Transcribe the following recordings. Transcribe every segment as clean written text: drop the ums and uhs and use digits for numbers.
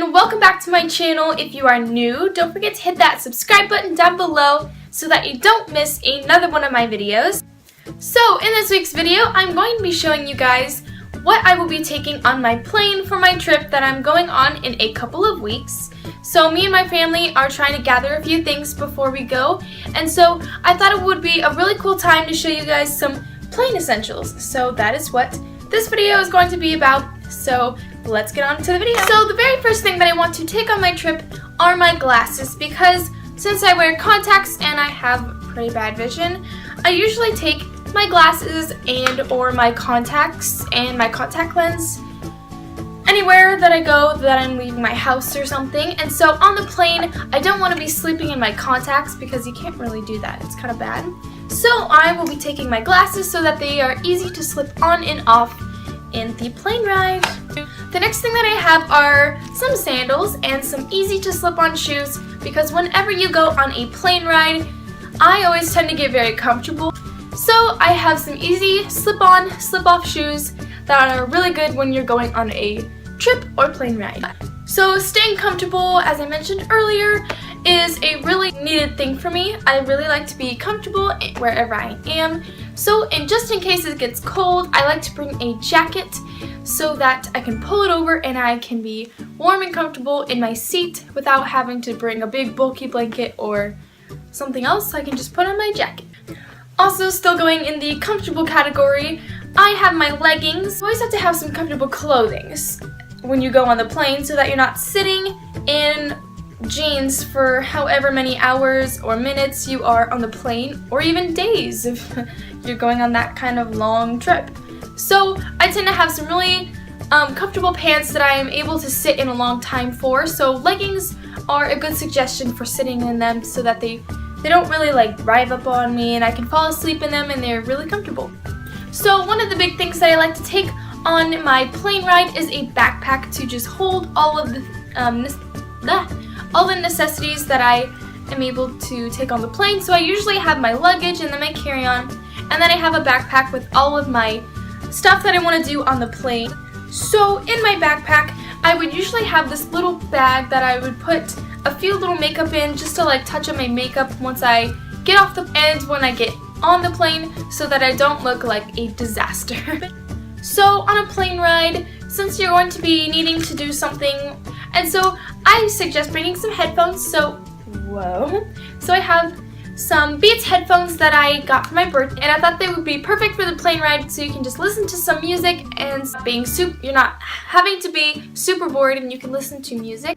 and welcome back to my channel. If you are new, don't forget to hit that subscribe button down below so that you don't miss another one of my videos. So in this week's video, I'm going to be showing you guys what I will be taking on my plane for my trip that I'm going on in a couple of weeks. So me and my family are trying to gather a few things before we go, and so I thought it would be a really cool time to show you guys some plane essentials. So that is what this video is going to be about. So let's get on to the video. So the very first thing that I want to take on my trip are my glasses, because since I wear contacts and I have pretty bad vision, I usually take my glasses and or my contacts and my contact lens anywhere that I go that I'm leaving my house or something. And so on the plane, I don't want to be sleeping in my contacts because you can't really do that. It's kind of bad. So I will be taking my glasses so that they are easy to slip on and off in the plane ride. The next thing that I have are some sandals and some easy to slip on shoes, because whenever you go on a plane ride, I always tend to get very comfortable. So I have some easy slip-on, slip-off shoes that are really good when you're going on a trip or plane ride. So staying comfortable, as I mentioned earlier, is a really needed thing for me. I really like to be comfortable wherever I am. So just in case it gets cold, I like to bring a jacket so that I can pull it over and I can be warm and comfortable in my seat without having to bring a big bulky blanket or something else. I can just put on my jacket. Also, still going in the comfortable category, I have my leggings. You always have to have some comfortable clothing when you go on the plane so that you're not sitting in jeans for however many hours or minutes you are on the plane, or even days if you're going on that kind of long trip. So I tend to have some really comfortable pants that I am able to sit in a long time for. So leggings are a good suggestion for sitting in them so that they don't really like drive up on me and I can fall asleep in them and they're really comfortable. So one of the big things that I like to take on my plane ride is a backpack to just hold all of the necessities that I am able to take on the plane. So I usually have my luggage and then my carry-on, and then I have a backpack with all of my stuff that I want to do on the plane. So in my backpack, I would usually have this little bag that I would put a few little makeup in just to like touch up my makeup once I get off the end when I get on the plane so that I don't look like a disaster. So on a plane ride, since you're going to be needing to do something, and so I suggest bringing some headphones. So I have some Beats headphones that I got for my birthday, and I thought they would be perfect for the plane ride so you can just listen to some music and you're not having to be super bored and you can listen to music.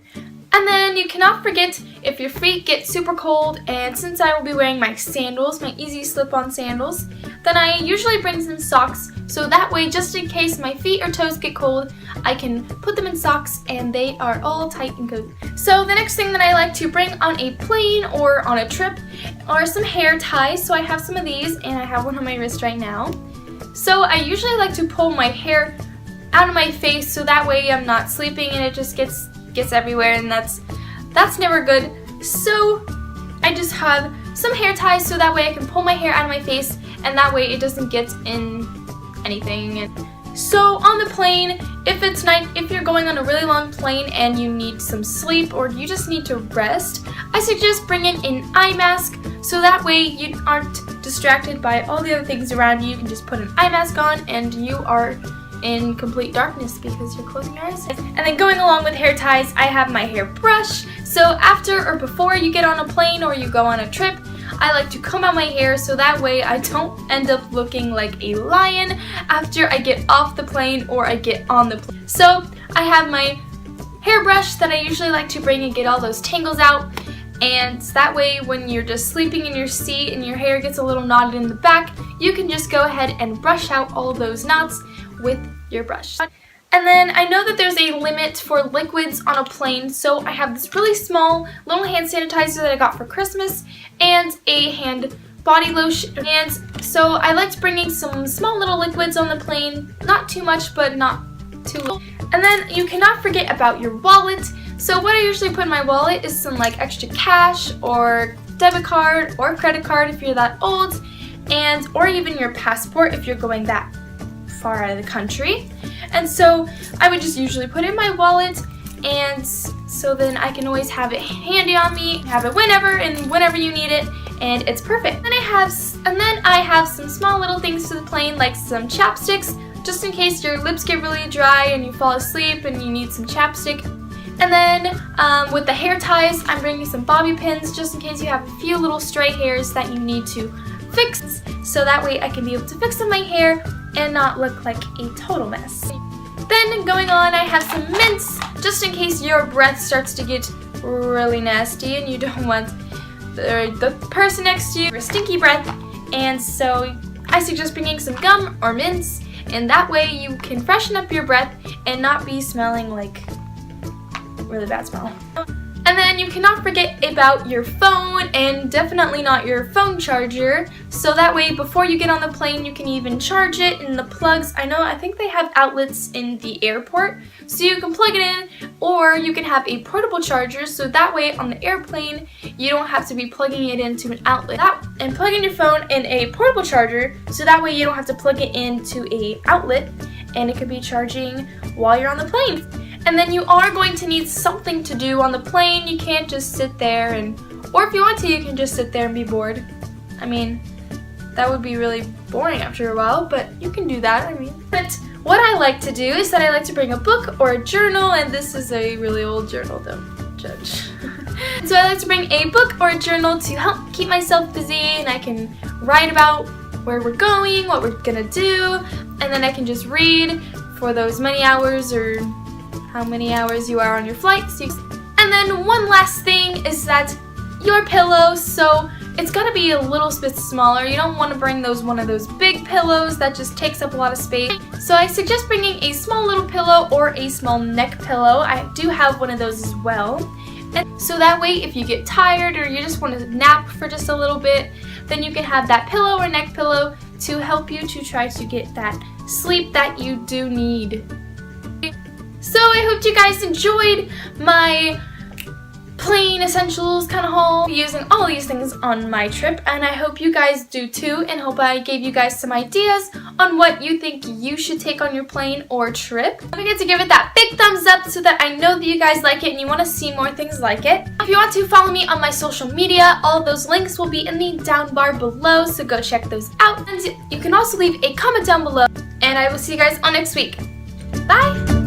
And then you cannot forget, if your feet get super cold, and since I will be wearing my sandals, my easy slip-on sandals, then I usually bring some socks, so that way just in case my feet or toes get cold, I can put them in socks and they are all tight and cozy. So the next thing that I like to bring on a plane or on a trip are some hair ties. So I have some of these and I have one on my wrist right now. So I usually like to pull my hair out of my face so that way I'm not sleeping and it just gets everywhere, and that's never good. So I just have some hair ties so that way I can pull my hair out of my face and that way it doesn't get in anything. So on the plane, if it's night, if you're going on a really long plane and you need some sleep or you just need to rest, I suggest bringing an eye mask so that way you aren't distracted by all the other things around you. You can just put an eye mask on and you are in complete darkness because you're closing your eyes. And then going along with hair ties, I have my hair brush. So after or before you get on a plane or you go on a trip, I like to comb out my hair so that way I don't end up looking like a lion after I get off the plane or I get on the plane. So I have my hairbrush that I usually like to bring and get all those tangles out, and that way when you're just sleeping in your seat and your hair gets a little knotted in the back, you can just go ahead and brush out all those knots with your brush. And then I know that there's a limit for liquids on a plane, so I have this really small little hand sanitizer that I got for Christmas and a hand body lotion. And so I liked bringing some small little liquids on the plane, not too much but not too little. And then you cannot forget about your wallet. So what I usually put in my wallet is some like extra cash or debit card or credit card if you're that old, and or even your passport if you're going that far out of the country. And so I would just usually put it in my wallet and so then I can always have it handy on me, have it whenever and whenever you need it, and it's perfect. Then I have some small little things for the plane, like some chapsticks, just in case your lips get really dry and you fall asleep and you need some chapstick. And then with the hair ties, I'm bringing some bobby pins just in case you have a few little stray hairs that you need to fix, so that way I can be able to fix in my hair and not look like a total mess. Then going on, I have some mints just in case your breath starts to get really nasty and you don't want the person next to you a stinky breath, and so I suggest bringing some gum or mints, and that way you can freshen up your breath and not be smelling like really bad smell. And then you cannot forget about your phone, and definitely not your phone charger, so that way before you get on the plane you can even charge it in the plugs. I think they have outlets in the airport, so you can plug it in, or you can have a portable charger, so that way on the airplane you don't have to be plugging it into an outlet. And plug in your phone in a portable charger, so that way you don't have to plug it into an outlet, and it could be charging while you're on the plane. And then you are going to need something to do on the plane. You can't just sit there or if you want to, you can just sit there and be bored. I mean, that would be really boring after a while, but you can do that, But what I like to do is that I like to bring a book or a journal, and this is a really old journal, don't judge. So I like to bring a book or a journal to help keep myself busy, and I can write about where we're going, what we're gonna do, and then I can just read for those many hours or how many hours you are on your flight. And then one last thing is that your pillow, so it's gotta be a little bit smaller. You don't want to bring one of those big pillows that just takes up a lot of space. So I suggest bringing a small little pillow or a small neck pillow. I do have one of those as well. And so that way if you get tired or you just want to nap for just a little bit, then you can have that pillow or neck pillow to help you to try to get that sleep that you do need. So I hope you guys enjoyed my plane essentials kind of haul, using all these things on my trip, and I hope you guys do too, and hope I gave you guys some ideas on what you think you should take on your plane or trip. Don't forget to give it that big thumbs up so that I know that you guys like it and you want to see more things like it. If you want to follow me on my social media, all of those links will be in the down bar below, so go check those out. And you can also leave a comment down below, and I will see you guys on next week. Bye!